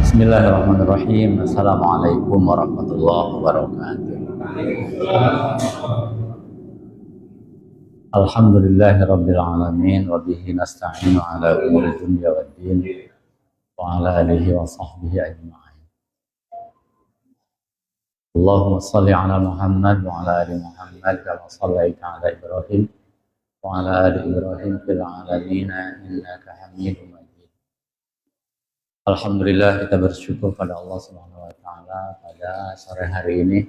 Bismillahirrahmanirrahim. Assalamualaikum warahmatullahi wabarakatuh. Alhamdulillahi rabbil alamin wa bihi nasta'inu ala umuri dunya waddin wa ala alihi wa sahbihi ajma'in. Allahumma salli ala Muhammad wa ala ali Muhammad kama shallaita ala Ibrahim wa ala ali Ibrahim fil alamin innaka Hamidum Majid. Alhamdulillah, kita bersyukur pada Allah Subhanahu wa taala pada sore hari ini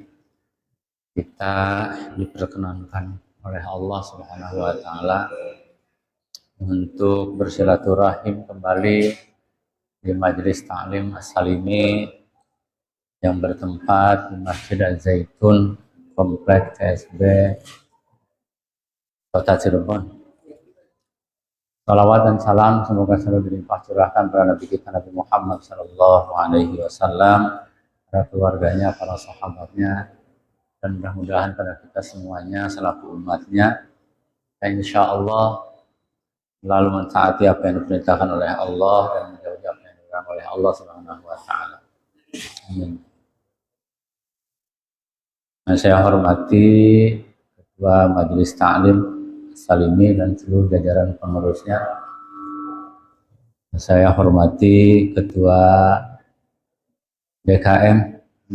kita diperkenankan oleh Allah Subhanahu wa taala untuk bersilaturahim kembali di Majelis Ta'lim As-Salimi yang bertempat di Masjid Al-Zaitun, Komplek CSB Kota Cirebon. Salawat dan salam semoga selalu dilimpah curahkan pada Nabi kita Nabi Muhammad Sallallahu Alaihi Wasallam, para keluarganya, para sahabatnya, dan mudah-mudahan pada kita semuanya selaku umatnya yang insya Allah selalu mentaati apa yang diperintahkan oleh Allah dan menjauhi apa yang dilarang oleh Allah Subhanahu Wa Taala. Amin. Nah, saya hormati Ketua Majelis Ta'lim Salimi dan seluruh jajaran pengurusnya. Saya hormati Ketua DKM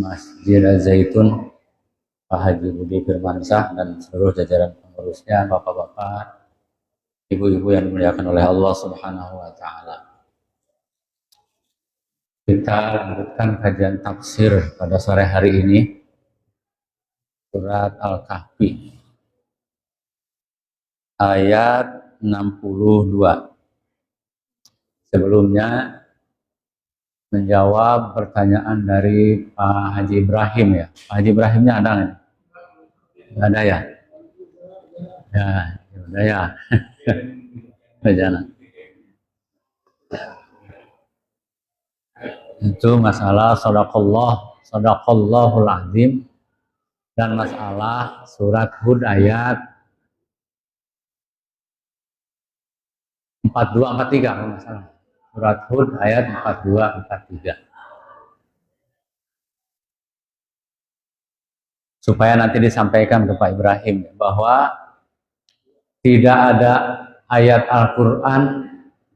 Masjid Al-Zaitun Pak Haji Budi Firmansyah dan seluruh jajaran pengurusnya, bapak-bapak, ibu-ibu yang dimuliakan oleh Allah Subhanahu wa taala. Kita lanjutkan kajian tafsir pada sore hari ini surat Al-Kahfi ayat 62. Sebelumnya menjawab pertanyaan dari Pak Haji Ibrahim ya. Pak Haji Ibrahimnya ada nggak? Nggak ada ya? Ya, ada ya. Jangan. Itu masalah sadaqallahul azim dan masalah surat Hud ayat 42-43 kalau nggak salah. Surat Hud ayat 42-43. Supaya nanti disampaikan ke Pak Ibrahim bahwa tidak ada ayat Al-Quran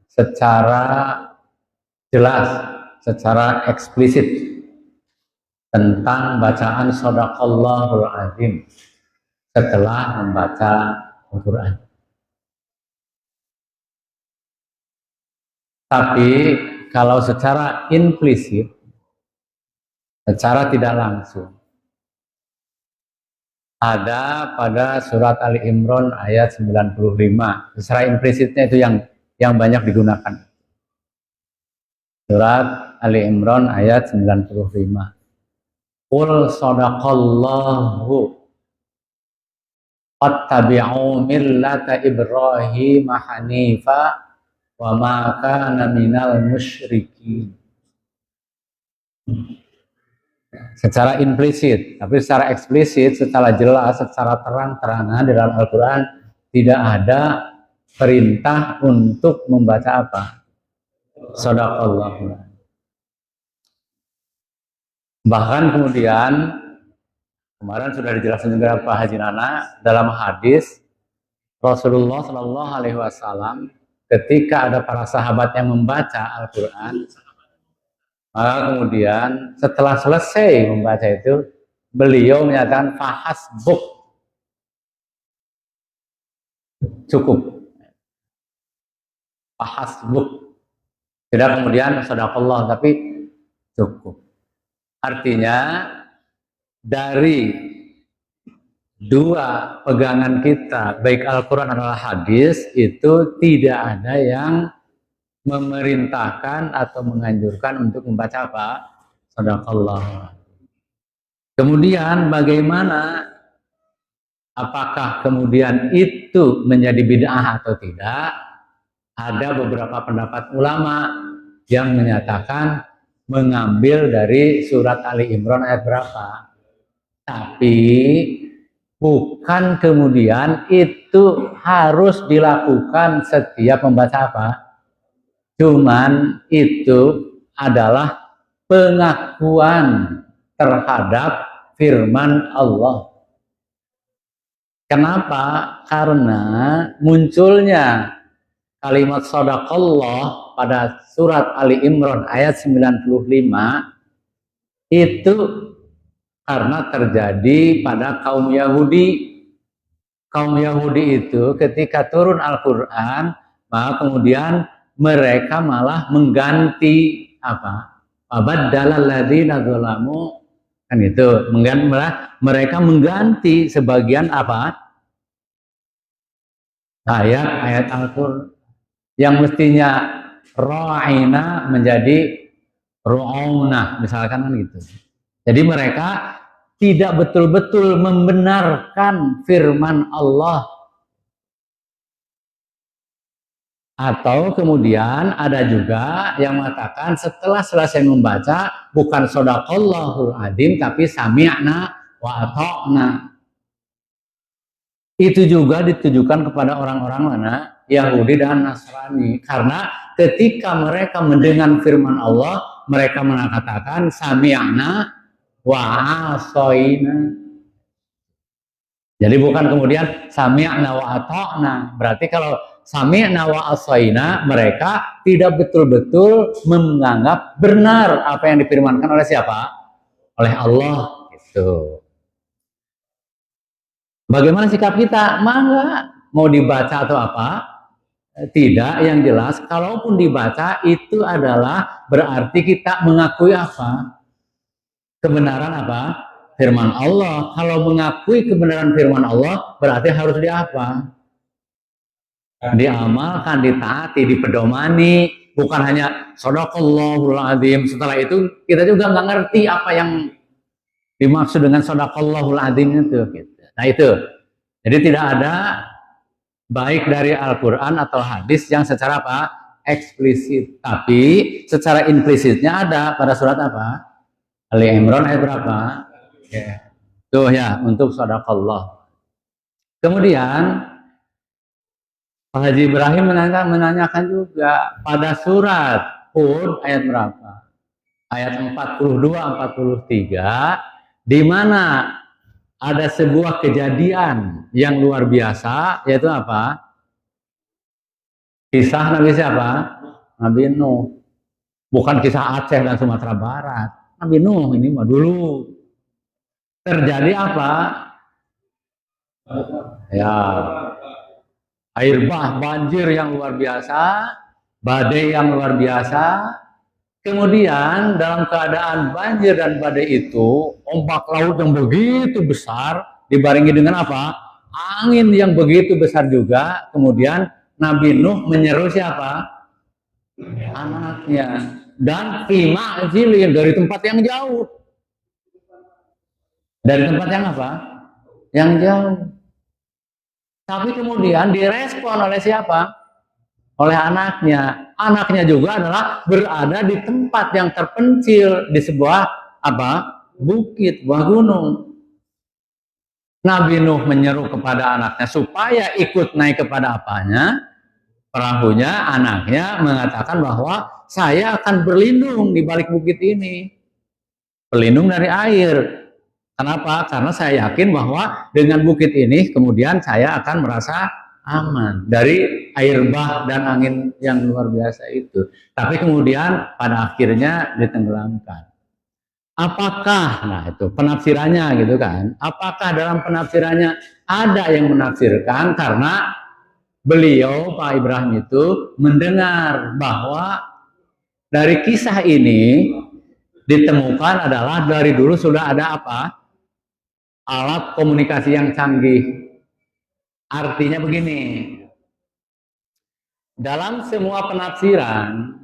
secara jelas, secara eksplisit tentang bacaan Shadaqallahul Azim setelah membaca Al-Quran. Tapi kalau secara implisit, secara tidak langsung, ada pada surat Ali Imran ayat 95. Secara implisitnya itu yang banyak digunakan. Surat Ali Imran ayat 95. Qul sadaqallahu fattabi'u millata Ibrahim hanifa wa ma kana minal musyrikin. Secara implisit, tapi secara eksplisit, secara jelas, secara terang-terangan di dalam Al-Quran tidak ada perintah untuk membaca apa? Shadaqallah. Bahkan kemudian kemarin sudah dijelaskan juga Pak Haji Nana dalam hadis Rasulullah Shallallahu Alaihi Wasallam ketika ada para sahabat yang membaca Al-Quran, maka kemudian setelah selesai membaca itu, beliau menyatakan fahasbuk, cukup, fahasbuk, tidak kemudian sadaqallah, tapi cukup. Artinya dari dua pegangan kita, baik Al-Quran adalah hadis, itu tidak ada yang memerintahkan atau menganjurkan untuk membaca apa? Shadaqallah. Kemudian bagaimana? Apakah kemudian itu menjadi bid'ah atau tidak? Ada beberapa pendapat ulama yang menyatakan mengambil dari surat Ali Imran ayat berapa? Tapi bukan kemudian itu harus dilakukan setiap membaca apa? Cuman itu adalah pengakuan terhadap firman Allah. Kenapa? Karena munculnya kalimat shadaqallah pada surat Ali Imran ayat 95 itu karena terjadi pada kaum Yahudi. Kaum Yahudi itu ketika turun Al-Quran, maka kemudian mereka malah mengganti apa? Fabaddalal ladzina dzalamu, kan itu, mereka mengganti sebagian apa? Ayat Al-Quran yang mestinya ra'ina menjadi ru'auna, misalkan kan gitu. Jadi mereka tidak betul-betul membenarkan firman Allah. Atau kemudian ada juga yang mengatakan setelah selesai membaca bukan shadaqallahul adzim tapi sami'na wa ata'na. Itu juga ditujukan kepada orang-orang mana? Yahudi dan Nasrani. Karena ketika mereka mendengar firman Allah, mereka mengatakan sami'na wa asoina. Jadi bukan kemudian sami'na wa ata'na. Berarti kalau sami'na wa asoina, mereka tidak betul-betul menganggap benar apa yang difirmankan oleh siapa? Oleh Allah. Gitu. Bagaimana sikap kita? Mangga mau dibaca atau apa? Tidak, yang jelas kalaupun dibaca itu adalah berarti kita mengakui apa? Kebenaran apa? Firman Allah. Kalau mengakui kebenaran firman Allah berarti harus diapa? Diamalkan, ditaati, dipedomani. Bukan hanya shadaqallahul adzim. Setelah itu kita juga nggak ngerti apa yang dimaksud dengan shadaqallahul adzim itu. Gitu. Nah itu. Jadi tidak ada baik dari Al-Quran atau hadis yang secara apa? Eksplisit. Tapi secara implisitnya ada pada surat apa? Ali Imran ayat berapa? Ya. Tuh ya, untuk shadaqallah. Kemudian Pak Haji Ibrahim menanyakan juga pada surat Hud ayat berapa? Ayat 42-43 di mana ada sebuah kejadian yang luar biasa, yaitu apa? Kisah Nabi siapa? Nabi Nuh. Bukan kisah Aceh dan Sumatera Barat. Nabi Nuh ini mah dulu. Terjadi apa? Ya, air banjir yang luar biasa, badai yang luar biasa. Kemudian dalam keadaan banjir dan badai itu, ombak laut yang begitu besar dibarengi dengan apa? Angin yang begitu besar juga. Kemudian Nabi Nuh menyeru siapa? Anaknya. Dan fima'zilin, dari tempat yang jauh. Dari tempat yang apa? Yang jauh. Tapi kemudian direspon oleh siapa? Oleh anaknya. Anaknya juga adalah berada di tempat yang terpencil di sebuah apa? Bukit, sebuah gunung. Nabi Nuh menyeru kepada anaknya supaya ikut naik kepada apanya? Perahunya. Anaknya mengatakan bahwa saya akan berlindung di balik bukit ini. Berlindung dari air. Kenapa? Karena saya yakin bahwa dengan bukit ini kemudian saya akan merasa aman dari air bah dan angin yang luar biasa itu. Tapi kemudian pada akhirnya ditenggelamkan. Apakah, nah itu penafsirannya gitu kan, apakah dalam penafsirannya ada yang menafsirkan karena beliau Pak Ibrahim itu mendengar bahwa dari kisah ini ditemukan adalah dari dulu sudah ada apa? Alat komunikasi yang canggih. Artinya begini, dalam semua penafsiran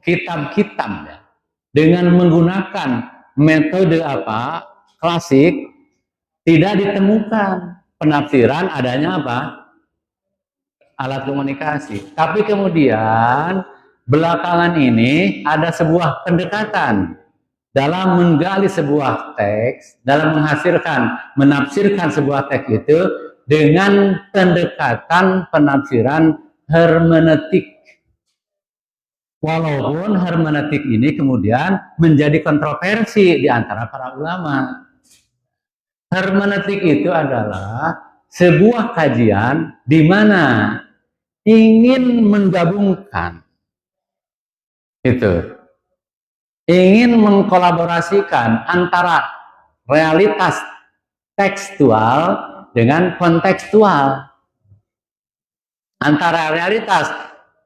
kitab-kitab ya, dengan menggunakan metode apa? Klasik, tidak ditemukan penafsiran adanya apa? Alat komunikasi. Tapi kemudian belakangan ini ada sebuah pendekatan dalam menggali sebuah teks, dalam menafsirkan sebuah teks itu dengan pendekatan penafsiran hermeneutik. Walaupun hermeneutik ini kemudian menjadi kontroversi di antara para ulama. Hermeneutik itu adalah sebuah kajian di mana ingin menggabungkan itu, ingin mengkolaborasikan antara realitas tekstual dengan kontekstual, antara realitas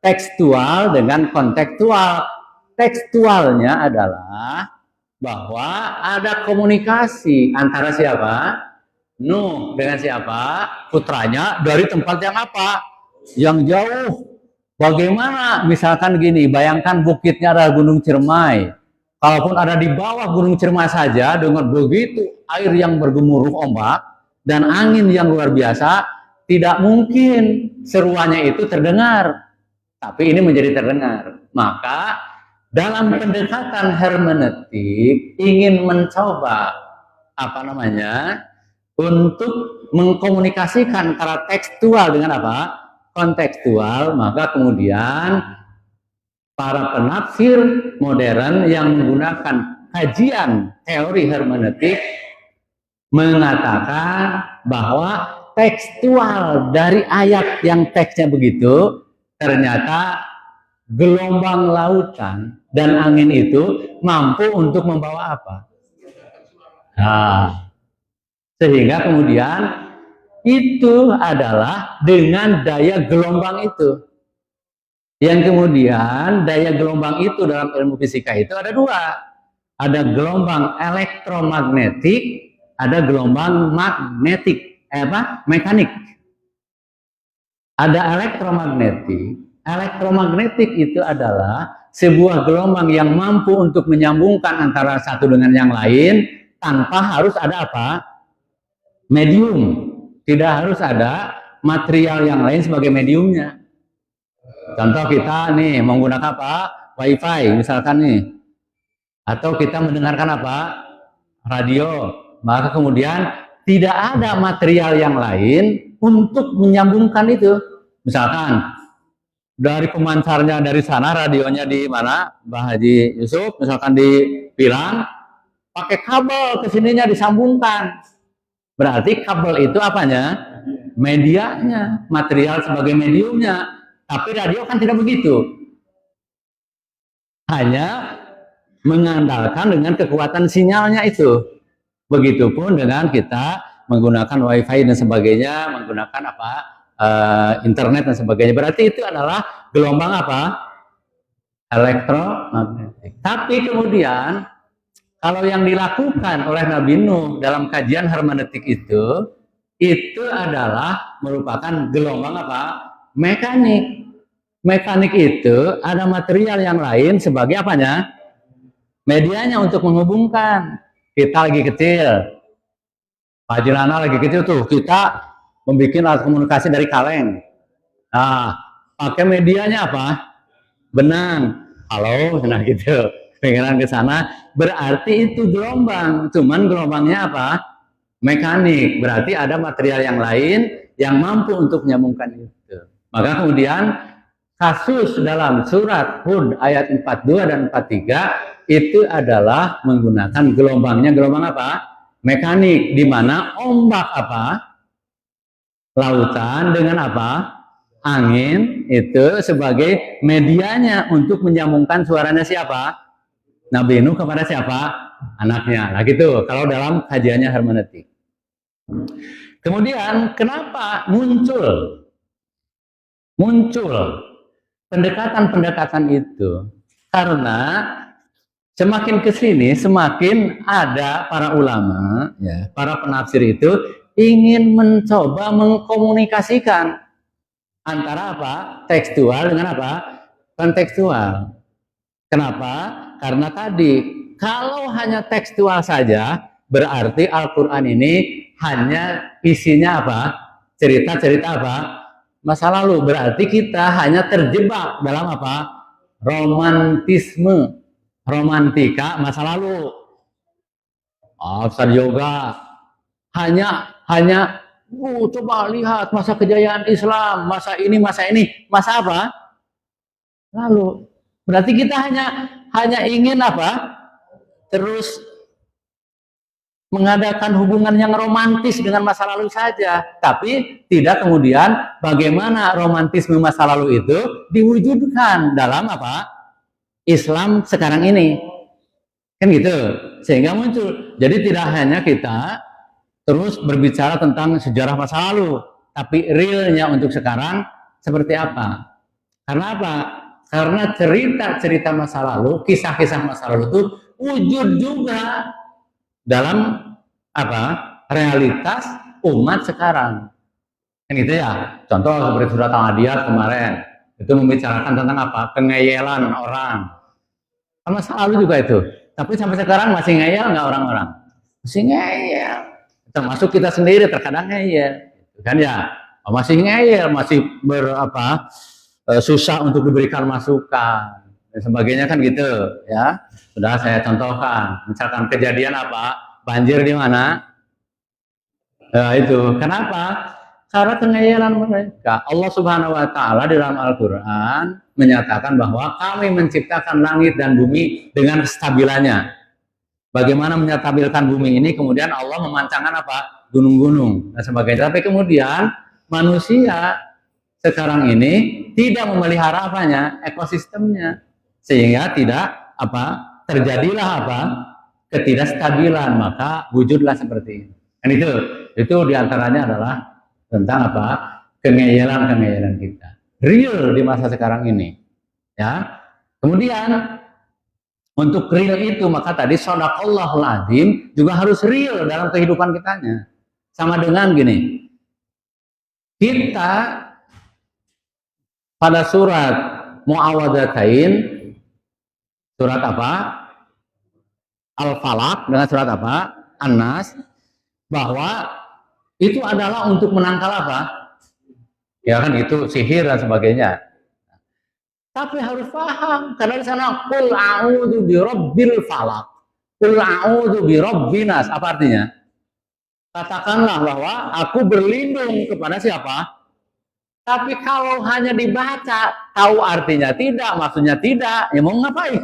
tekstual dengan kontekstual. Tekstualnya adalah bahwa ada komunikasi antara siapa? Nuh dengan siapa? Putranya dari tempat yang apa? Yang jauh. Bagaimana? Misalkan gini, bayangkan bukitnya adalah Gunung Ciremai. Kalaupun ada di bawah Gunung Ciremai saja, dengan begitu air yang bergemuruh ombak dan angin yang luar biasa, tidak mungkin seruannya itu terdengar. Tapi ini menjadi terdengar. Maka dalam pendekatan hermeneutik ingin mencoba untuk mengkomunikasikan antara tekstual dengan kontekstual. Maka kemudian para penafsir modern yang menggunakan kajian teori hermeneutik mengatakan bahwa tekstual dari ayat yang teksnya begitu ternyata gelombang lautan dan angin itu mampu untuk membawa apa? Nah, sehingga kemudian itu adalah dengan daya gelombang itu. Yang kemudian daya gelombang itu dalam ilmu fisika itu ada dua. Ada gelombang elektromagnetik, ada gelombang mekanik. Ada elektromagnetik. Elektromagnetik itu adalah sebuah gelombang yang mampu untuk menyambungkan antara satu dengan yang lain tanpa harus ada medium. Tidak harus ada material yang lain sebagai mediumnya. Contoh kita nih menggunakan Wi-Fi misalkan nih. Atau kita mendengarkan radio. Maka kemudian tidak ada material yang lain untuk menyambungkan itu. Misalkan dari pemancarnya dari sana, radionya di mana, Mbah Haji Yusuf, misalkan di Pilang, pakai kabel ke sininya disambungkan. Berarti kabel itu apanya? Medianya, material sebagai mediumnya. Tapi radio kan tidak begitu. Hanya mengandalkan dengan kekuatan sinyalnya itu. Begitupun dengan kita menggunakan Wi-Fi dan sebagainya, menggunakan internet dan sebagainya. Berarti itu adalah gelombang elektromagnetik. Tapi kemudian kalau yang dilakukan oleh Nabi Nuh dalam kajian hermeneutik itu adalah merupakan gelombang mekanik. Mekanik itu ada material yang lain sebagai medianya untuk menghubungkan. Kita lagi kecil, Pak Jirana lagi kecil tuh, kita membuat alat komunikasi dari kaleng. Nah, pakai medianya benang. Halo, nah gitu. Pengenan ke sana, berarti itu gelombang. Cuman gelombangnya mekanik. Berarti ada material yang lain yang mampu untuk menyambungkan itu. Maka kemudian kasus dalam surat Hud ayat 42 dan 43 itu adalah menggunakan gelombangnya gelombang mekanik, di mana ombak lautan dengan angin itu sebagai medianya untuk menyambungkan suaranya siapa? Nabi Nuh kepada siapa? Anaknya. Nah gitu kalau dalam kajiannya hermeneutik. Kemudian kenapa muncul pendekatan-pendekatan itu? Karena semakin ke sini semakin ada para ulama, para penafsir itu ingin mencoba mengkomunikasikan antara tekstual dengan kontekstual. Kenapa? Karena tadi kalau hanya tekstual saja berarti Al-Qur'an ini hanya isinya cerita-cerita masa lalu. Berarti kita hanya terjebak dalam romantika masa lalu. Ustaz Yoga hanya coba lihat masa kejayaan Islam, masa ini, masa lalu. Berarti kita hanya ingin apa? Terus mengadakan hubungan yang romantis dengan masa lalu saja, tapi tidak kemudian bagaimana romantisme masa lalu itu diwujudkan dalam apa? Islam sekarang ini. Kan gitu. Sehingga muncul. Jadi tidak hanya kita terus berbicara tentang sejarah masa lalu, tapi realnya untuk sekarang seperti apa? Karena apa? Karena cerita-cerita masa lalu, kisah-kisah masa lalu itu wujud juga dalam apa? Realitas umat sekarang. Kan gitu ya. Contoh seperti surat Al-Adiyat kemarin, itu membicarakan tentang apa? Kengeyelan orang. Masa lalu juga itu. Tapi sampai sekarang masih ngeyel nggak orang-orang? Masih ngeyel. Termasuk kita sendiri terkadang ngeyel. Kan ya? Masih ngeyel, masih susah untuk diberikan masukan dan sebagainya kan gitu ya. Sudah saya contohkan, misalkan kejadian apa? Banjir di mana? Ya itu. Kenapa? Karena kengeyelan mereka. Allah Subhanahu wa taala di dalam Al-Qur'an menyatakan bahwa kami menciptakan langit dan bumi dengan kestabilannya. Bagaimana menyatabilkan bumi ini, kemudian Allah memancangkan apa? Gunung-gunung dan sebagainya. Tapi kemudian manusia sekarang ini tidak memelihara apanya? Ekosistemnya. Sehingga tidak terjadilah ketidakstabilan, maka wujudlah seperti ini. Dan itu diantaranya adalah tentang apa? Kengeyelan kita. Real di masa sekarang ini. Ya. Kemudian untuk real itu maka tadi shadaqallahul azim juga harus real dalam kehidupan kitanya. Sama dengan gini. Kita pada surat Muawwadzatain, surat apa? Al-Falaq dengan surat apa? An-Nas, bahwa itu adalah untuk menangkal apa? Ya kan itu sihir dan sebagainya. Tapi harus paham karena di sana qul a'udzu birabbil falaq, qul a'udzu birabbin nas. Apa artinya? Katakanlah bahwa aku berlindung kepada siapa? Tapi kalau hanya dibaca, tahu artinya tidak, maksudnya tidak, ya mau ngapain?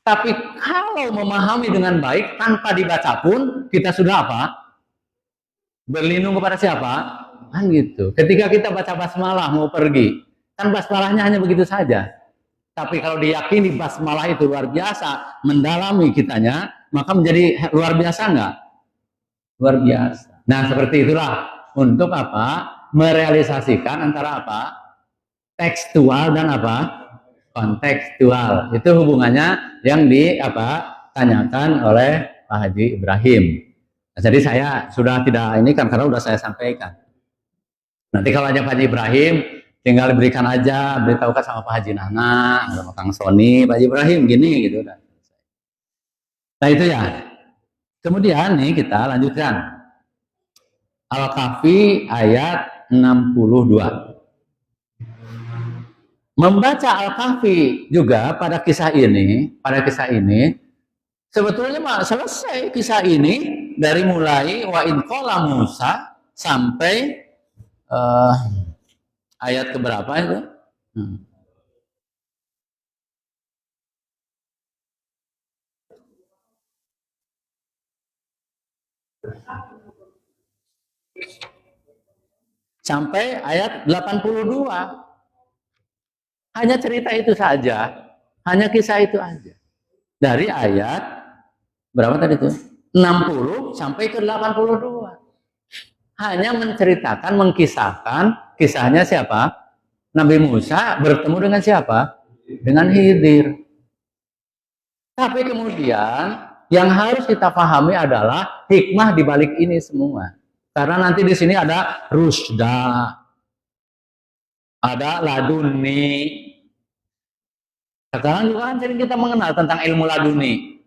Tapi kalau memahami dengan baik tanpa dibaca pun kita sudah apa? Berlindung kepada siapa? Kan gitu. Ketika kita baca basmalah mau pergi, kan basmalahnya hanya begitu saja. Tapi kalau diyakini basmalah itu luar biasa, mendalami kitanya, maka menjadi luar biasa enggak? Luar biasa. Nah, seperti itulah untuk apa? Merealisasikan antara apa? Tekstual dan apa? Kontekstual. Itu hubungannya yang tanyakan oleh Pak Haji Ibrahim. Nah, jadi saya sudah tidak ini kan karena sudah saya sampaikan. Nanti kalau ada Pak Haji Ibrahim tinggal diberikan aja, beritahukan sama Pak Haji Nana, sama Kang Sony, Pak Haji Ibrahim gini gitu. Nah itu ya. Kemudian nih kita lanjutkan. Al-Kahfi ayat 62. Membaca Al-Kahfi juga pada kisah ini sebetulnya selesai kisah ini dari mulai wa in qala Musa sampai ayat keberapa itu? Sampai ayat 82. Hanya cerita itu saja, hanya kisah itu aja. Dari ayat berapa tadi itu? 60 sampai ke 82. Hanya menceritakan, mengkisahkan kisahnya siapa? Nabi Musa bertemu dengan siapa? Dengan Khidir. Tapi kemudian yang harus kita pahami adalah hikmah di balik ini semua. Karena nanti di sini ada rusda, ada laduni. Sekarang juga kan sering kita mengenal tentang ilmu laduni.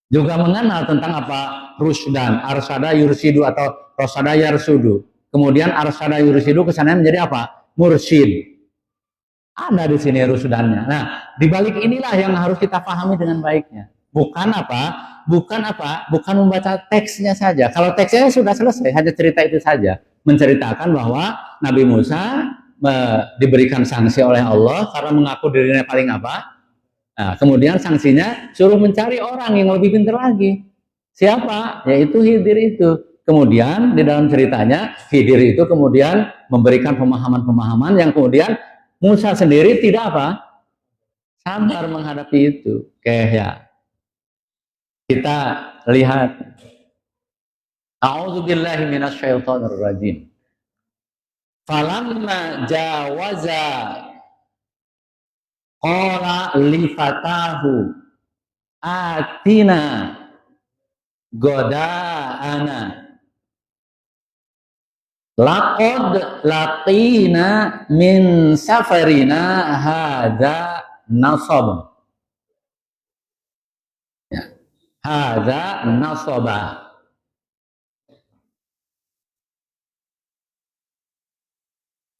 Juga mengenal tentang apa? Rusdan, arsada yursidu atau rosada yarsudu. Kemudian arsada yursidu kesannya menjadi apa? Mursyid. Ada di sini rusdannya. Nah, di balik inilah yang harus kita pahami dengan baiknya. Bukan membaca teksnya saja. Kalau teksnya sudah selesai, hanya cerita itu saja. Menceritakan bahwa Nabi Musa diberikan sanksi oleh Allah karena mengaku dirinya paling apa. Nah, kemudian sanksinya suruh mencari orang yang lebih pintar lagi. Siapa? Yaitu Khidir itu. Kemudian di dalam ceritanya Khidir itu kemudian memberikan pemahaman-pemahaman yang kemudian Musa sendiri tidak apa? Sabar menghadapi itu. Kayak ya. Kita lihat. A'udzubillahi minasyaitonir rajim. Falamma jawaza qala li fatahu atina goda'ana laqad laqina min safarina hadza nasab. Ya. Hadza nasaba.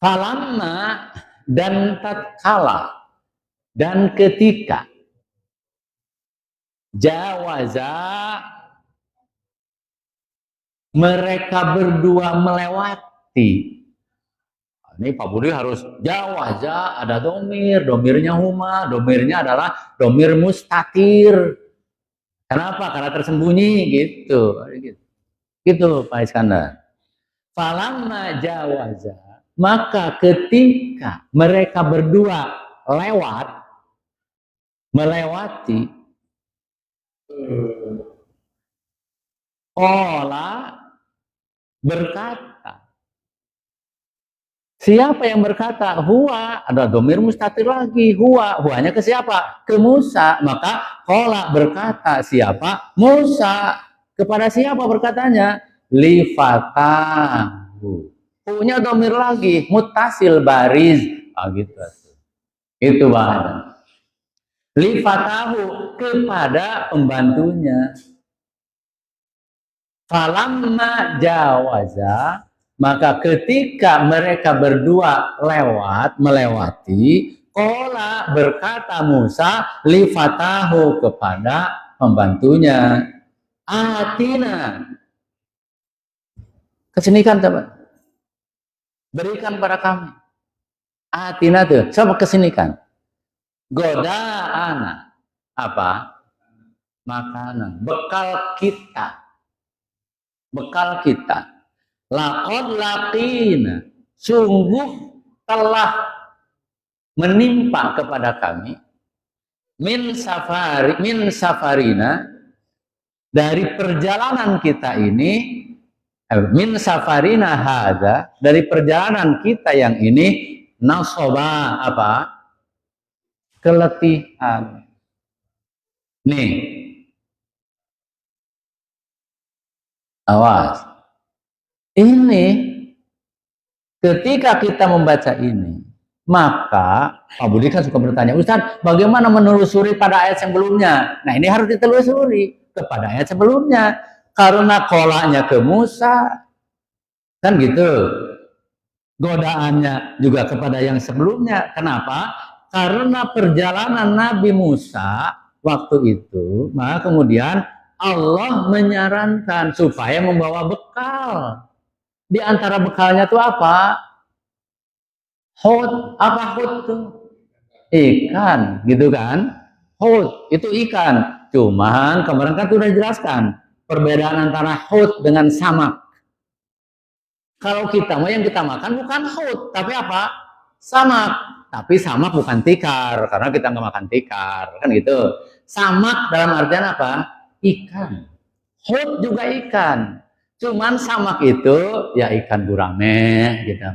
Falamma dan tatkala dan ketika jawaza mereka berdua melewati. Ini Pak Budi harus jawaza, ada domir, domirnya huma, domirnya adalah domir mustatir. Kenapa? Karena tersembunyi gitu. Gitu Pak Iskandar. Falamma jawaza, maka ketika mereka berdua melewati, Qala berkata. Siapa yang berkata? Huwa, ada domir mustatir lagi. Huwanya ke siapa? Ke Musa. Maka Qala berkata, siapa? Musa. Kepada siapa berkatanya? Li fatahu. Punya domir lagi, muttasil bariz. Gitu. Itu bahasa. Li fatahu, kepada pembantunya. Falamma jawaza, maka ketika mereka berdua melewati, Qala berkata Musa li fatahu, kepada pembantunya, atina, kesinikan coba, berikan pada kami. Atina tuh, coba kesinikan. Goda'ana, apa? Makanan, bekal kita. Laqad laqina, sungguh telah menimpa kepada kami min safarina, dari perjalanan kita ini, min safarina hadza, dari perjalanan kita yang ini, nasoba, apa? Keletihan. Nih, awas. Ini ketika kita membaca ini, maka Pak Budi kan suka bertanya, Ustaz, bagaimana menelusuri pada ayat sebelumnya? Nah, ini harus ditelusuri kepada ayat sebelumnya, karena kolanya ke Musa, kan gitu. Godaannya juga kepada yang sebelumnya. Kenapa? Karena perjalanan Nabi Musa waktu itu, maka kemudian Allah menyarankan supaya membawa bekal. Di antara bekalnya itu apa? Hut. Apa hut tuh? Ikan, gitu kan? Hut itu ikan. Cuman kemarin kan sudah dijelaskan perbedaan antara hut dengan samak. Kalau kita mau yang kita makan bukan hut, tapi apa? Samak. Tapi samak bukan tikar, karena kita nggak makan tikar, kan gitu. Samak dalam artian apa? Ikan. Hut juga ikan. Cuman samak itu ya ikan gurame, gitu.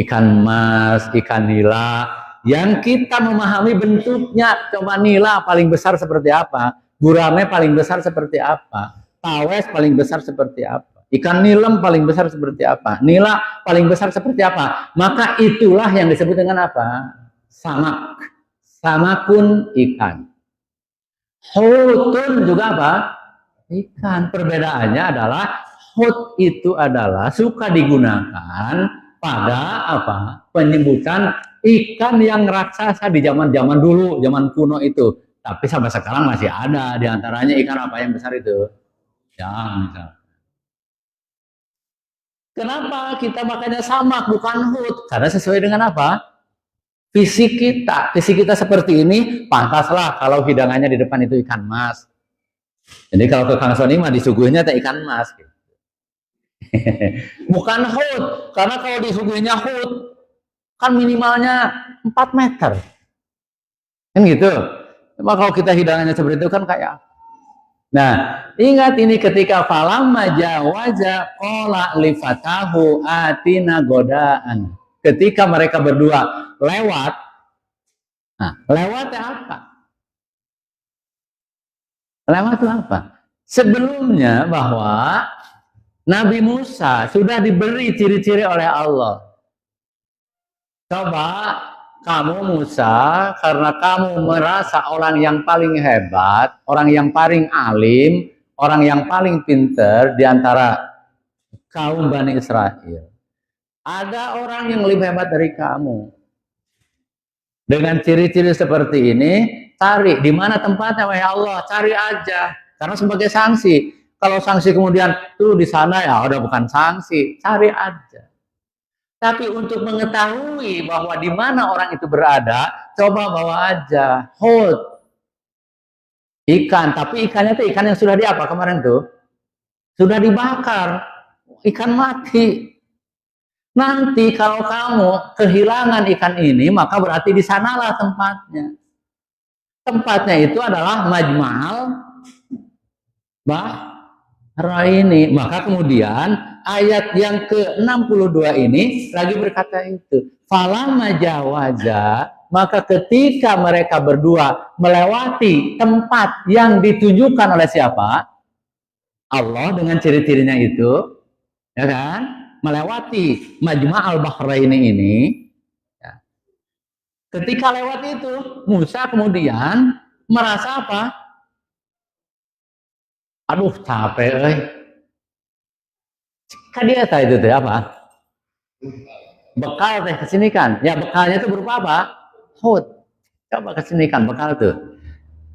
Ikan mas, ikan nila, yang kita memahami bentuknya. Coba nila paling besar seperti apa? Gurame paling besar seperti apa? Tawes paling besar seperti apa? Ikan nilem paling besar seperti apa? Nila paling besar seperti apa? Maka itulah yang disebut dengan apa? Samak. Samakun ikan. Hutun juga apa? Ikan. Perbedaannya adalah hut itu adalah suka digunakan pada apa? Penyebutan ikan yang raksasa di zaman-zaman dulu, zaman kuno itu. Tapi sampai sekarang masih ada. Di antaranya ikan apa yang besar itu? Ya, misalnya. Kenapa kita makannya samak bukan hut? Karena sesuai dengan apa? Fisik kita. Fisik kita seperti ini, pantaslah kalau hidangannya di depan itu ikan mas. Jadi kalau ke Kang Soni mah disuguhnya teh ikan mas. Bukan hut. Karena kalau disuguhnya hut, kan minimalnya 4 meter. Kan gitu. Cuma kalau kita hidangannya seperti itu kan kayak. Nah, ingat ini ketika falamma jawaza qala li fatahu atina godaan. Ketika mereka berdua lewat. Nah, lewatnya apa? Lewat itu apa? Sebelumnya bahwa Nabi Musa sudah diberi ciri-ciri oleh Allah. Coba kamu Musa, karena kamu merasa orang yang paling hebat, orang yang paling alim, orang yang paling pinter di antara kaum Bani Israel. Ada orang yang lebih hebat dari kamu. Dengan ciri-ciri seperti ini, cari di mana tempatnya, wahai Allah, cari aja. Karena sebagai sanksi. Kalau sanksi kemudian tuh di sana ya udah bukan sanksi, cari aja. Tapi untuk mengetahui bahwa di mana orang itu berada, coba bawa aja hut ikan. Tapi ikannya itu ikan yang sudah diapa kemarin tuh? Sudah dibakar, ikan mati. Nanti kalau kamu kehilangan ikan ini, maka berarti di sanalah tempatnya. Tempatnya itu adalah Majma'al Bahraini. Maka kemudian ayat yang ke-62 ini lagi berkata itu. Falamma jawaza, maka ketika mereka berdua melewati tempat yang ditunjukkan oleh siapa? Allah dengan ciri-cirinya itu, ya kan? Melewati Majma'al Bahraini ini. Ya. Ketika lewat itu, Musa kemudian merasa apa? Aduh, capek, kan dia tahu itu teh apa? Bekal teh kesini kan. Ya bekalnya itu berupa apa? Hut. Coba kesini kan bekal tuh.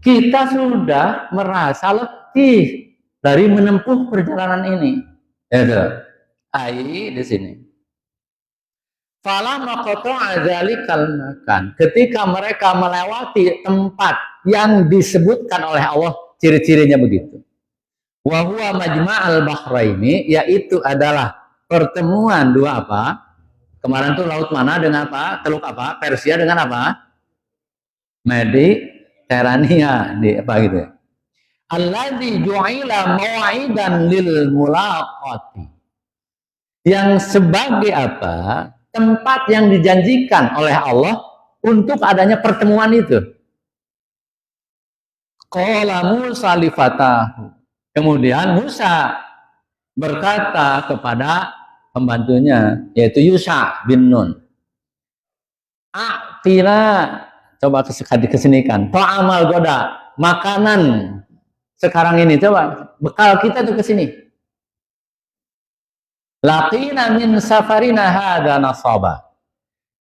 Kita sudah merasa letih dari menempuh perjalanan ini. Ya tuh. Ai di sini. Fala maqta'a dzalikal makan. Ketika mereka melewati tempat yang disebutkan oleh Allah, ciri-cirinya begitu. Wa huwa Majma'al Bahraini, yaitu adalah pertemuan dua apa? Kemarin tuh laut mana dengan apa? Teluk apa? Persia dengan apa? Mediterania di apa gitu ya. Alladzi ju'ila mau'idan lil mulaqati. Yang sebagai apa? Tempat yang dijanjikan oleh Allah untuk adanya pertemuan itu. Qala Musa li fatahu. Kemudian Musa berkata kepada pembantunya, yaitu Yusha bin Nun. A'tina, coba kesinikan. Ta'amal goda, makanan sekarang ini, coba bekal kita tuh kesini. Laqina min safarina hadha nasaba.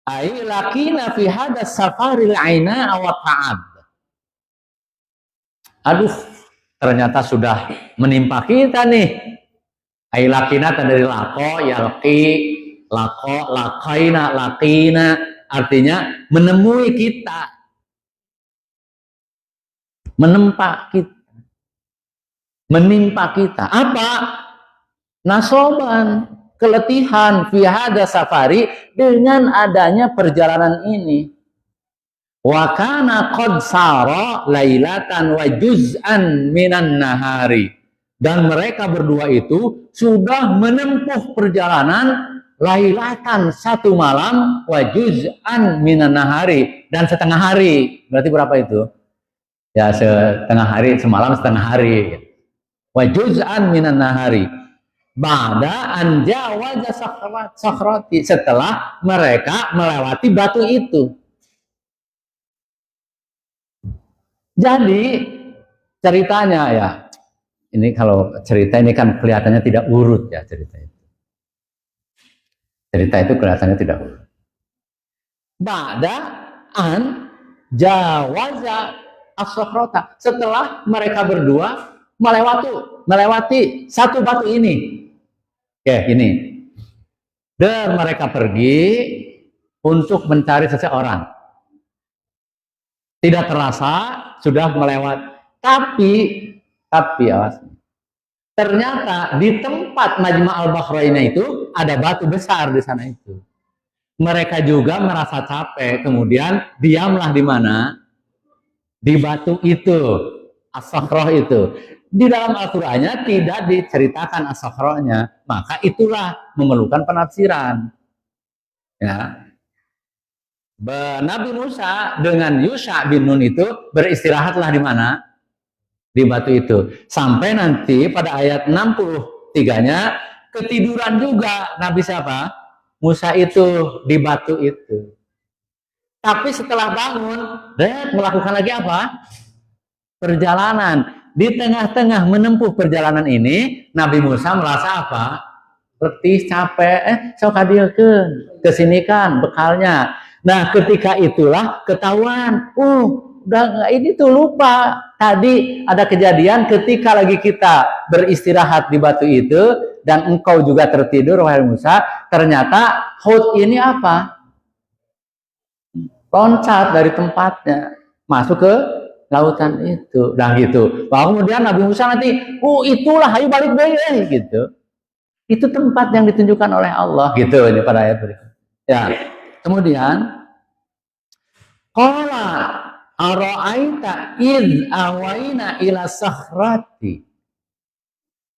Ai laqina fi hadha safaril aina wa ta'ab. Aduh, ternyata sudah menimpa kita nih. Ailakina dari lako, yalki, lako, lakaina, lakina, artinya menemui kita, menempa kita, menimpa kita. Apa? Nasoban, keletihan, fi hada safari, dengan adanya perjalanan ini. Wa kana qad sara lailatan wa juz'an minan nahari. Dan mereka berdua itu sudah menempuh perjalanan lailatan, satu malam, wa juz'an minan nahari, dan setengah hari. Berarti berapa itu? Ya setengah hari, semalam setengah hari. Wa juz'an minan nahari. Ba'da an jawaza sakhrati, setelah mereka melewati batu itu. Jadi ceritanya ya, ini kalau cerita ini kan kelihatannya tidak urut ya cerita itu. Cerita itu kelihatannya tidak urut. Ba'da an jawaza as-sakhrata, setelah mereka berdua melewati satu batu ini. Oke, ini. Dan mereka pergi untuk mencari seseorang. Tidak terasa sudah melewat. Tapi awas. Ternyata di tempat Majma' al-Bahrain itu ada batu besar di sana itu. Mereka juga merasa capek, kemudian diamlah di mana? Di batu itu, as-sakhroh itu. Di dalam Al-Qur'annya tidak diceritakan as-sakhrohnya, maka itulah memerlukan penafsiran. Ya. Nabi Musa dengan Yusha bin Nun itu beristirahatlah di mana? Di batu itu. Sampai nanti pada ayat 63-nya ketiduran juga Nabi siapa? Musa itu di batu itu. Tapi setelah bangun, melakukan lagi apa? Perjalanan. Di tengah-tengah menempuh perjalanan ini, Nabi Musa merasa apa? Letih, capek, sok hadirkeun, kesini kan bekalnya. Nah, ketika itulah ketahuan, udah ini tuh lupa. Tadi ada kejadian ketika lagi kita beristirahat di batu itu dan engkau juga tertidur wahai Musa, ternyata Hud ini apa? Loncat dari tempatnya masuk ke lautan itu. Dan gitu. Bahwa kemudian Nabi Musa nanti, itulah ayo balik deh gitu. Itu tempat yang ditunjukkan oleh Allah gitu ini pada ayat berikut. Ya. Kemudian qala ara'aita id awaina ila sakhrati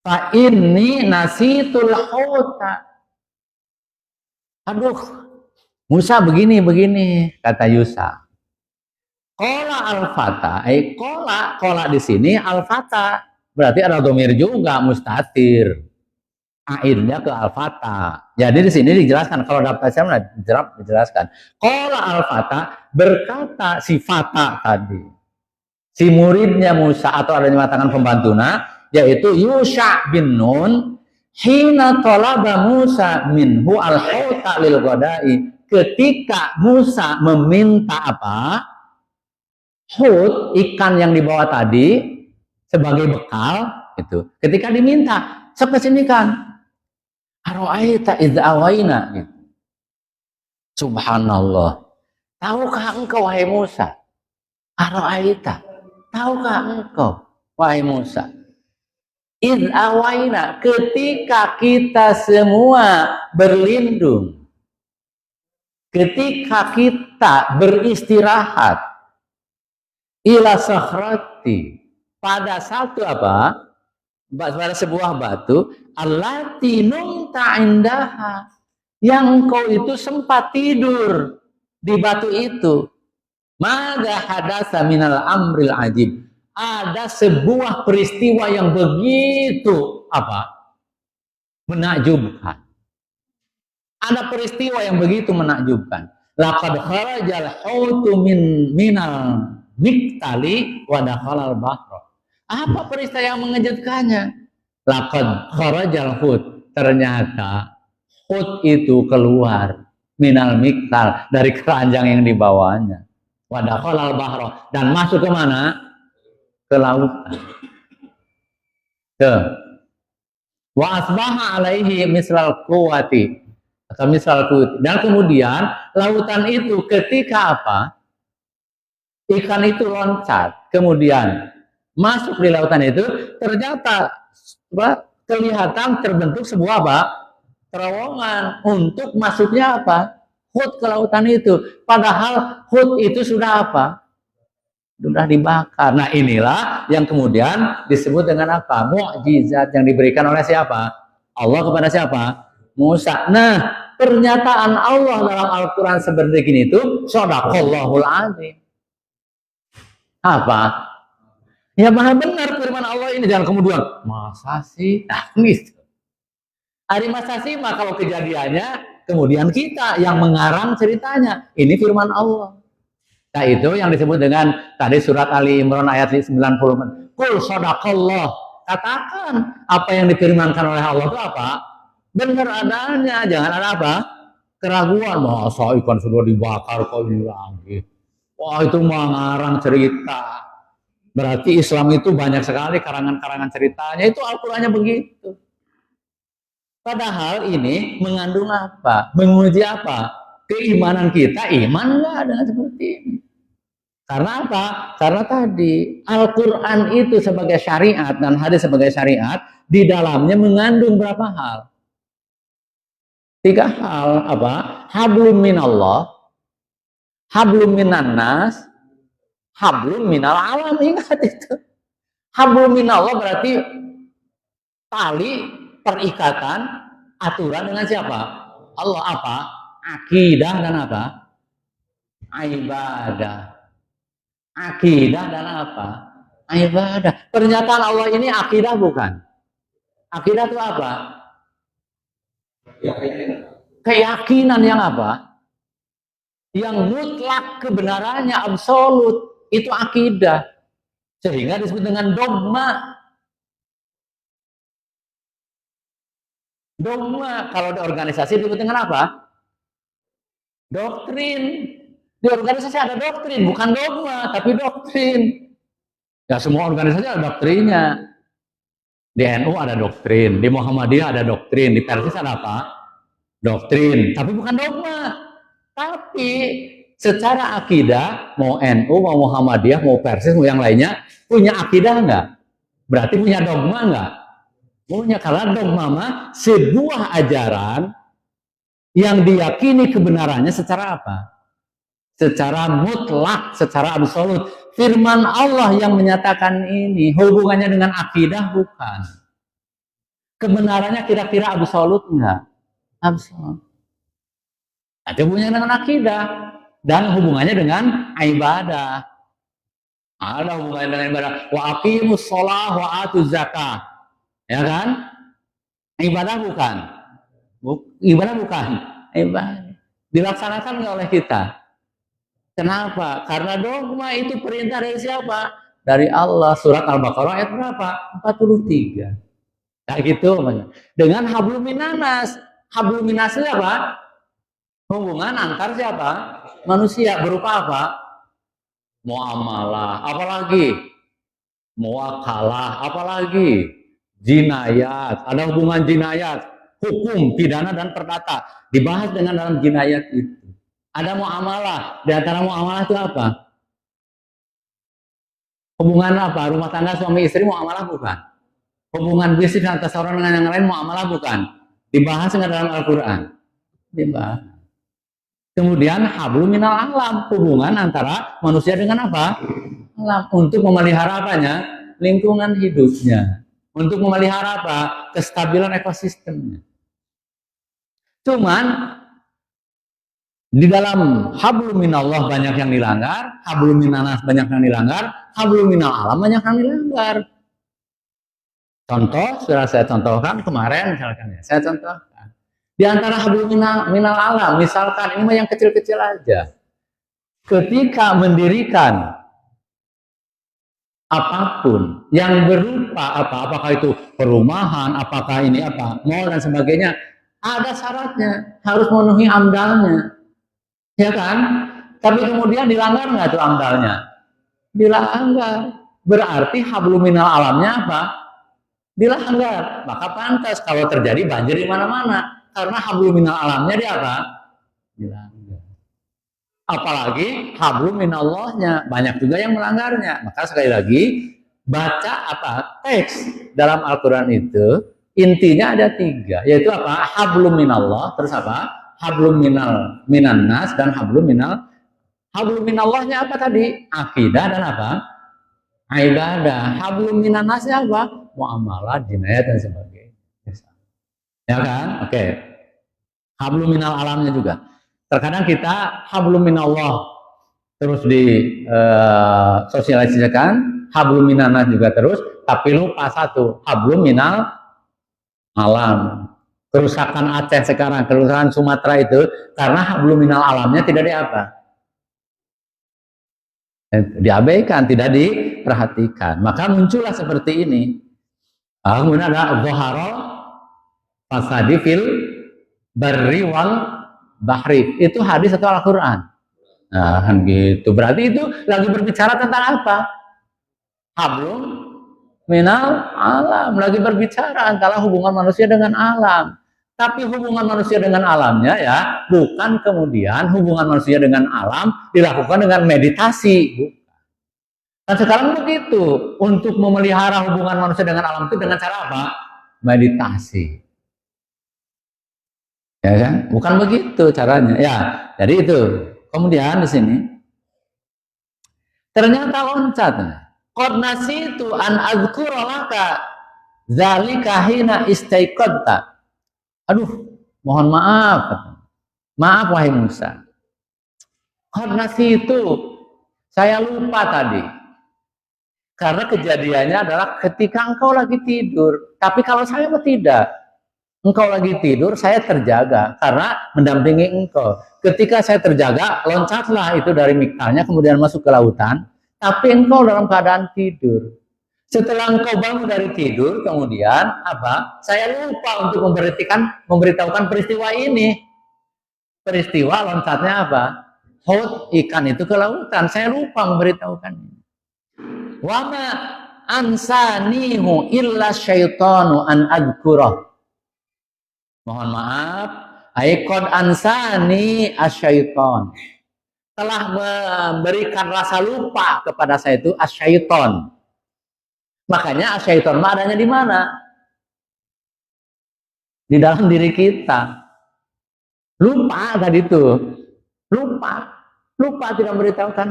fa inni nasitul huta. Aduh, Musa begini kata Yusa. Qala al-fata, qala di sini al-fata berarti ada dhamir juga mustatir. Airnya ke al-fata. Jadi di sini dijelaskan kalau dapat saya dijelaskan. Qala al-fata berkata si fata tadi. Si muridnya Musa atau ada yang mengatakan pembantuna yaitu Yusha bin Nun hina talaba Musa minhu al-huta lil ghadai. Ketika Musa meminta apa? Hut, ikan yang dibawa tadi sebagai bekal itu. Ketika diminta, sok kesini kan. Ara'aita idza awaina gitu. Subhanallah. Tahukah engkau wahai Musa? Ara'aita. Tahukah engkau wahai Musa? Idza awaina ketika kita semua berlindung. Ketika kita beristirahat ila sakhrati pada satu apa? Pada sebuah batu allati numta indaha yang engkau itu sempat tidur di batu itu. Mada hadasa minal amril ajib. Ada sebuah peristiwa yang begitu apa? Menakjubkan. Ada peristiwa yang begitu menakjubkan. Laqad kharajal hautu minal miktali wa dakhalal bahra. Apa peristiwa yang mengejutkannya? Laqad kharajal hut. Ternyata hut itu keluar minal miktal dari keranjang yang dibawanya. Wa dakhalal bahra dan masuk ke mana? Ke lautan. Wa asbaha alaihi mislal quwati. Atau misal dan kemudian lautan itu ketika apa? Ikan itu loncat, kemudian masuk di lautan itu ternyata kelihatan terbentuk sebuah apa? Terowongan untuk masuknya apa? Hut ke lautan itu. Padahal hut itu sudah apa? Sudah dibakar. Nah inilah yang kemudian disebut dengan apa? Mukjizat yang diberikan oleh siapa? Allah kepada siapa? Musa. Nah, pernyataan Allah dalam Al-Quran seperti ini itu shadaqallahul azim. Apa? Ya benar firman Allah ini. Jangan kemudian masa sih? Nah, gitu. Hari masa sih mah kalau kejadiannya kemudian kita yang mengarang ceritanya. Ini firman Allah. Nah itu yang disebut dengan tadi surat Ali Imran ayat 90. Qul shadaqallah. Katakan apa yang difirmankan oleh Allah itu apa? Benar adanya, jangan ada apa? Keraguan. Masa ikan sudah dibakar kok ini lagi. Wah itu mengarang cerita. Berarti Islam itu banyak sekali karangan-karangan ceritanya. Itu Al-Qurannya begitu. Padahal ini mengandung apa? Menguji apa? Keimanan kita, iman nggak dengan seperti ini. Karena apa? Karena tadi Al-Quran itu sebagai syariat dan hadis sebagai syariat, di dalamnya mengandung berapa hal? 3 hal. Apa? Hablum minallah, hablum minannas, hablum minal alam. Ingat itu. Hablum minallah berarti tali perikatan aturan dengan siapa? Allah. Apa? Akidah dan apa? Ibadah. Akidah dan apa? Ibadah. Pernyataan Allah ini akidah bukan? Akidah itu apa? Keyakinan yang apa? Yang mutlak kebenarannya absolut. Itu akidah. Sehingga disebut dengan dogma. Dogma. Kalau di organisasi disebut dengan apa? Doktrin. Di organisasi ada doktrin, bukan dogma, tapi doktrin. Ya semua organisasi ada doktrinnya. Di NU ada doktrin, di Muhammadiyah ada doktrin, di Persis ada apa? Doktrin, tapi bukan dogma. Tapi secara akidah, mau NU, mau Muhammadiyah, mau Persis, mau yang lainnya, punya akidah nggak? Berarti punya dogma nggak? Punya, karena dogma mah sebuah ajaran yang diyakini kebenarannya secara apa? Secara mutlak, secara absolut. Firman Allah yang menyatakan ini hubungannya dengan akidah bukan. Kebenarannya kira-kira absolut enggak? Absolut. Ada hubungannya dengan akidah dan hubungannya dengan ibadah. Ada hubungannya dengan ibadah. Wa aqimus shalah wa atuz zakah. Ya kan? Ibadah bukan? Ibadah bukan? Ibadah. Dilaksanakan enggak oleh kita? Kenapa? Karena dogma itu perintah dari siapa? Dari Allah. Surat Al-Baqarah ayat berapa? 43. Kayak gitu. Dengan hablum minannas. Hablum minannas itu apa? Hubungan antar siapa? Manusia. Berupa apa? Muamalah. Apalagi? Muakalah. Apalagi? Jinayat. Ada hubungan jinayat. Hukum, pidana, dan perdata. Dibahas dengan dalam jinayat itu. Ada muamalah. Di antara muamalah itu apa? Hubungan apa? Rumah tangga suami istri muamalah bukan? Hubungan bisnis antara seorang dengan yang lain muamalah bukan? Dibahas dengan dalam Al-Quran. Dibahas. Kemudian hablum minal alam. Hubungan antara manusia dengan apa? Alam. Untuk memelihara apanya? Lingkungan hidupnya. Untuk memelihara apa? Kestabilan ekosistemnya. Cuman di dalam hablum minallah banyak yang dilanggar, hablum minannas banyak yang dilanggar, hablum minal alam banyak yang dilanggar. Contoh, sudah saya contohkan kemarin misalkan ya, saya contohkan. Di antara hablum minal alam, misalkan ini mah yang kecil-kecil aja. Ketika mendirikan apapun yang berupa apa, apakah itu perumahan, apakah ini apa, mall dan sebagainya, ada syaratnya, harus memenuhi amdalnya. Ya kan? Tapi kemudian dilanggar nggak tuh amdalnya? Dilanggar. Berarti hablum minal alamnya apa? Dilanggar. Maka pantas kalau terjadi banjir di mana-mana. Karena hablum minal alamnya dia apa? Dilanggar. Apalagi hablum minallahnya. Banyak juga yang melanggarnya. Maka sekali lagi, baca apa? Teks dalam Al-Quran itu, intinya ada 3. Yaitu apa? Hablum minallah. Terus apa? Hablum minannas dan hablum minallahnya apa tadi? Akidah dan apa? Ibadah. Hablum minannasnya apa? Muamalah, jinayat dan sebagainya. Ya kan? Oke. Hablum minal alamnya juga. Terkadang kita hablum minallah terus di sosialisasikan, hablum minannas juga terus, tapi lupa satu, hablum minal alam. Kerusakan Aceh sekarang, kerusakan Sumatera itu karena hablum minal alamnya tidak diabaikan, tidak diperhatikan. Maka muncullah seperti ini. Kemudian ada dhaharul fasadi fil barri wal bahri. Itu hadis atau Al-Quran? Nah, kan gitu. Berarti itu lagi berbicara tentang apa? Hablum minal alam, lagi berbicara antara hubungan manusia dengan alam. Tapi hubungan manusia dengan alamnya ya, bukan kemudian hubungan manusia dengan alam dilakukan dengan meditasi. Dan sekarang begitu, untuk memelihara hubungan manusia dengan alam itu dengan cara apa? Meditasi. Ya kan? Bukan begitu caranya. Ya, jadi itu. Kemudian di sini ternyata loncat. Qad nasitu an adzkura laka zalika hina istaiqadta. Aduh, mohon maaf. Maaf wahai Musa. Qad nasitu, saya lupa tadi. Karena kejadiannya adalah ketika engkau lagi tidur. Tapi kalau saya tidak. Engkau lagi tidur, saya terjaga karena mendampingi engkau. Ketika saya terjaga, loncatlah itu dari miktalnya, kemudian masuk ke lautan. Tapi engkau dalam keadaan tidur. Setelah engkau bangun dari tidur, kemudian apa? Saya lupa untuk memberitahukan peristiwa ini. Peristiwa loncatnya apa? Hut, ikan itu ke lautan. Saya lupa memberitahukan. Wama ansanihu illa syaitanu an adkurah. Mohon maaf, aikod ansani asyaiton. Telah memberikan rasa lupa kepada saya itu asyaiton. Makanya asyaiton adanya di mana? Di dalam diri kita. Lupa tadi itu. Lupa tidak memberitahukan.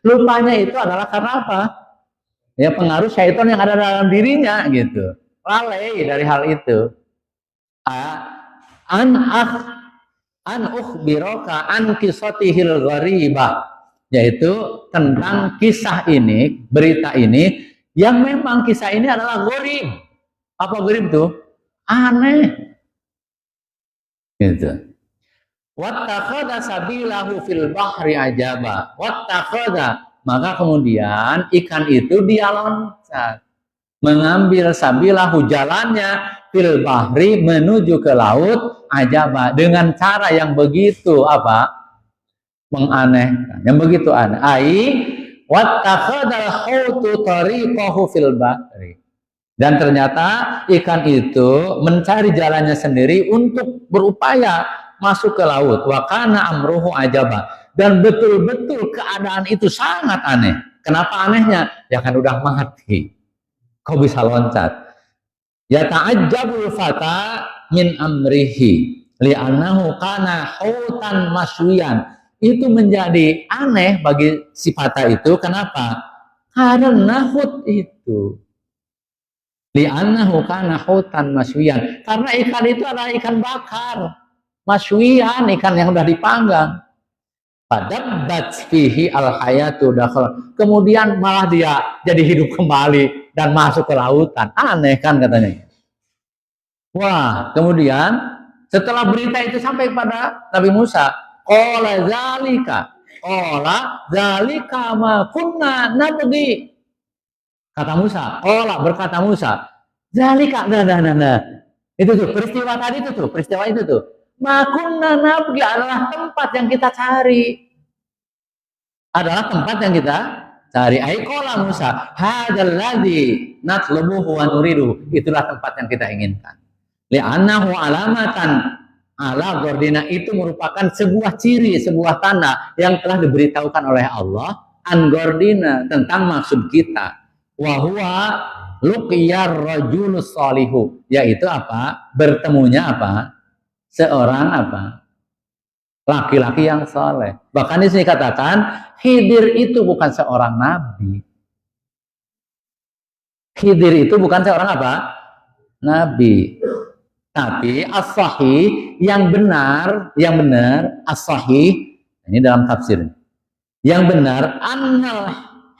Lupanya itu adalah karena apa? Ya pengaruh syaiton yang ada dalam dirinya gitu. Lalai dari hal itu. An ukhbiraka an qissatihil gharibah, yaitu tentang kisah ini, berita ini yang memang kisah ini adalah gharib. Apa gharib itu? Aneh. Gitu. Wattakhadha sabilahu fil bahri ajaba. Wattakhadha, maka kemudian ikan itu dia loncat mengambil sabilahu jalannya fil bahri menuju ke laut ajaba dengan cara yang begitu apa? Menganehkan, yang begitu aneh. Ai wattakhadal hautu tariqahu fil bahri. Dan ternyata ikan itu mencari jalannya sendiri untuk berupaya masuk ke laut. Wa kana amruhu ajaba. Dan betul-betul keadaan itu sangat aneh. Kenapa anehnya? Ya kan udah mati. Kau bisa loncat. Ya ta'ajjabul fata min amrihi li'annahu kana hautan maswiyan. Itu menjadi aneh bagi si fata itu. Kenapa? Karena hut itu li'annahu kana hautan maswiyan. Karena ikan itu adalah ikan bakar. Maswiyan, ikan yang sudah dipanggang. Padabbat fihi al-hayatu dakhal. Kemudian malah dia jadi hidup kembali dan masuk ke lautan. Aneh kan katanya. Wah, kemudian setelah berita itu sampai pada Nabi Musa, qala zalika ma kunna nabghi. Kata Musa, berkata Musa, zalika itu tuh peristiwa tadi itu tuh, peristiwa itu tuh. Ma kunna nabghi adalah tempat yang kita cari. Adalah tempat yang kita cari. Qala Musa, hadzal ladzi natlubuhu wa nuridu. Itulah tempat yang kita inginkan. Li'annahu alamatan ala gordina, itu merupakan sebuah ciri, sebuah tanda yang telah diberitahukan oleh Allah an gordina, tentang maksud kita. Wa huwa luqiyar rajulus salihu, yaitu apa? Bertemunya apa? Seorang apa? Laki-laki yang saleh. Bahkan di sini katakan Khidir itu bukan seorang nabi. Khidir itu bukan seorang apa? Nabi. Tapi as-sahih yang benar as-sahih, ini dalam tafsir. Yang benar annal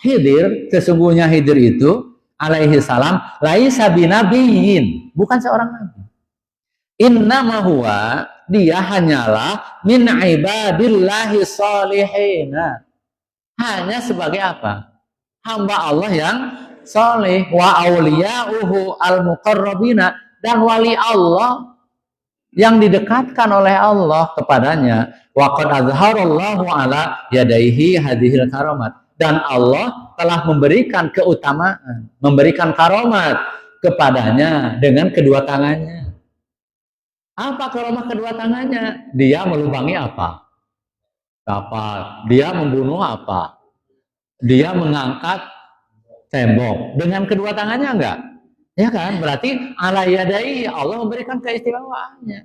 Khidir, sesungguhnya Khidir itu alaihi salam laisa binabiyyin, bukan seorang nabi. Innama huwa, dia hanyalah min ibadillahi salihina. Hanya sebagai apa? Hamba Allah yang saleh. Wa auliya'uhu al-muqarrabina, dan wali Allah yang didekatkan oleh Allah kepadanya. Wa qad azharallahu ala yadaihi hadhil karamat, dan Allah telah memberikan keutamaan, memberikan karamat kepadanya dengan kedua tangannya. Apa karomah kedua tangannya? Dia melubangi apa? Kapal. Dia membunuh apa? Dia mengangkat tembok dengan kedua tangannya enggak? Ya kan? Berarti ala yadai, Allah memberikan keistimewaannya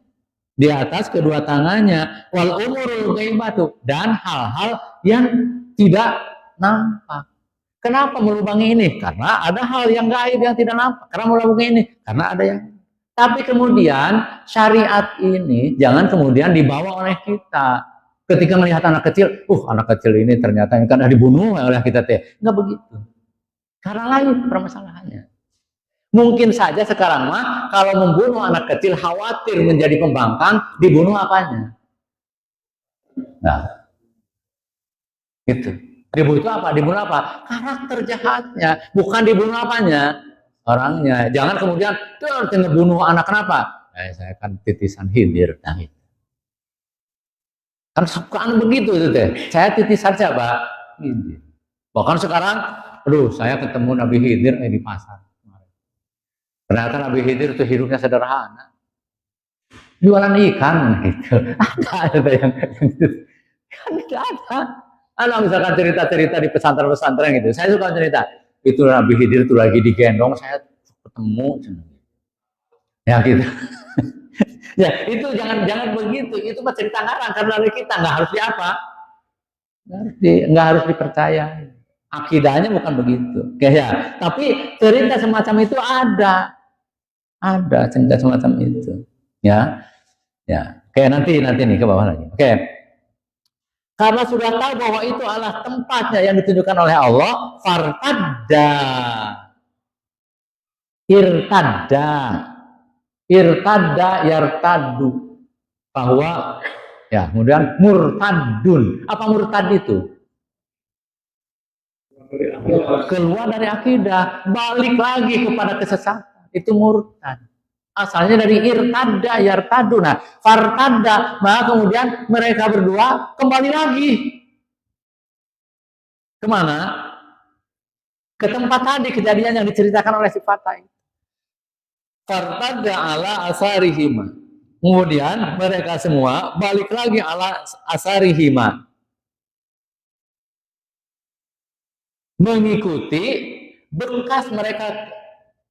di atas kedua tangannya. Wal umurul ghaibatu, dan hal-hal yang tidak nampak. Kenapa melubangi ini? Karena ada hal yang gaib yang tidak nampak. Karena melubangi ini karena ada yang. Tapi kemudian syariat ini jangan kemudian dibawa oleh kita. Ketika melihat anak kecil, anak kecil ini ternyata kan dibunuh oleh kita teh. Enggak begitu. Karena lain permasalahannya. Mungkin saja sekarang mah kalau membunuh anak kecil khawatir menjadi pembangkang, dibunuh apanya? Nah, itu. Dibunuh itu apa? Dibunuh apa? Karakter jahatnya, bukan dibunuh apanya? Orangnya. Jangan kemudian itu artinya bunuh anak, kenapa? Saya kan titisan Khidir. Nah, itu. Kan sukaan begitu itu teh. Saya titisan siapa? Khidir. Bahkan sekarang, saya ketemu Nabi Khidir di pasar. Ternyata Nabi Khidir itu hidupnya sederhana. Jualan ikan gitu. Ada yang gitu. Kan tidak ada. Misalkan cerita-cerita di pesantren-pesantren gitu. Saya suka cerita. Itu Nabi Khidir itu lagi digendong, saya ketemu. Ya gitu. Ya itu jangan begitu. Itu mah cerita ngarang karena dari kita nggak harus diapa. Nggak harus dipercaya. Akidahnya bukan begitu. Ya, tapi cerita semacam itu ada cerita semacam itu. Ya. Kayak nanti nih ke bawah lagi. Oke. Karena sudah tahu bahwa itu adalah tempatnya yang ditunjukkan oleh Allah, irtadda yartaddu, bahwa ya kemudian murtadun. Apa murtad itu? Keluar dari akidah, balik lagi kepada kesesatan, itu murtad. Asalnya dari irtadda yartaddu. Nah, fartadda, maka kemudian mereka berdua kembali lagi kemana? Ke tempat tadi kejadian yang diceritakan oleh si Fatah. Fartadda ala asarihima. Kemudian mereka semua balik lagi ala asarihima, mengikuti bekas mereka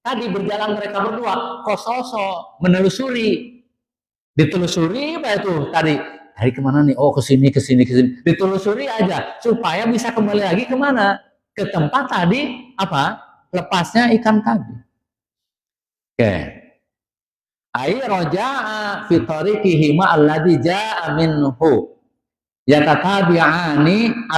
tadi berjalan mereka berdua, kososo, menelusuri, ditelusuri apa itu tadi? Dari kemana nih? Oh kesini. Ditelusuri aja supaya bisa kembali lagi kemana? Ke tempat tadi apa? Lepasnya ikan tadi. Oke. Ai roja'a fi tariqihima alladhi ja'a minhu. Yatatabi'ani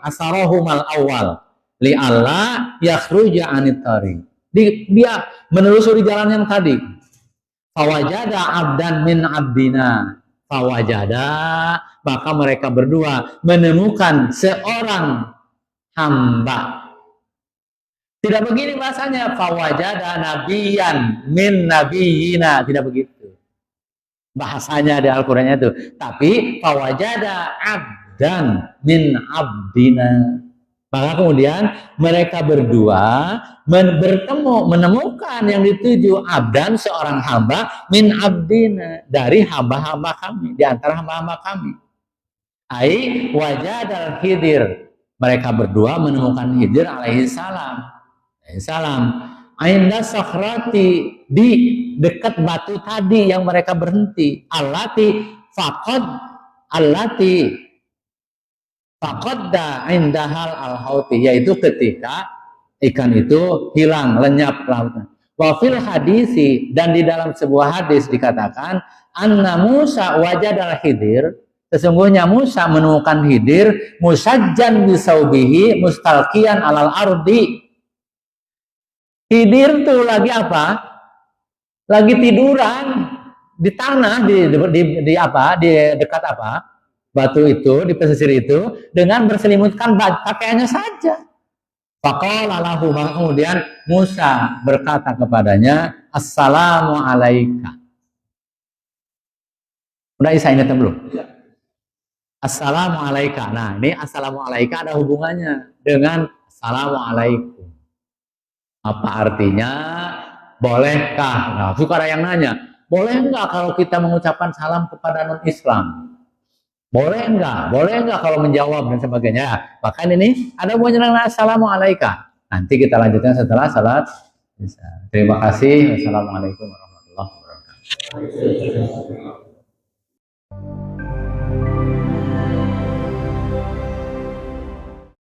asarohumal awal. Li'alla yakhruja anit tariq. Dia menelusuri jalan yang tadi. Fawajada abdan min abdina. Fawajada, maka mereka berdua menemukan seorang hamba. Tidak begini bahasanya. Fawajada nabiyan min nabiyina. Tidak begitu bahasanya di Al-Qur'annya itu. Tapi fawajada abdan min abdina. Maka kemudian mereka berdua menemukan yang dituju abdan, seorang hamba, min abdina, dari hamba-hamba kami, di antara hamba-hamba kami. Ai wajadal Khidir, mereka berdua menemukan Khidir alaihi salam. Ainda sakhrati, di dekat batu tadi yang mereka berhenti. Allati faqadda indahal al-hauti, yaitu ketika ikan itu hilang, lenyap lautan. Wa fil hadisi, dan di dalam sebuah hadis dikatakan anna Musa wajadal Khidir, sesungguhnya Musa menemukan Khidir musajjan bisaubihi mustalqiyan alal ardi. Khidir tuh lagi apa? Lagi tiduran di tanah, di dekat apa? Batu itu, di pesisir itu, dengan berselimutkan pakaiannya saja. Faqala lahu, kemudian Musa berkata kepadanya, assalamu alaika. Udah saya ingatkan belum? Assalamu alaika. Nah, ini assalamu alaika ada hubungannya dengan assalamu alaikum. Apa artinya? Bolehkah? Nah, suka ada yang nanya, boleh enggak kalau kita mengucapkan salam kepada non-Islam? Boleh enggak? Boleh enggak kalau menjawab dan sebagainya? Bahkan ini ada menjelang assalamualaikum. Nanti kita lanjutkan setelah salat. Terima kasih. Wassalamualaikum warahmatullahi wabarakatuh.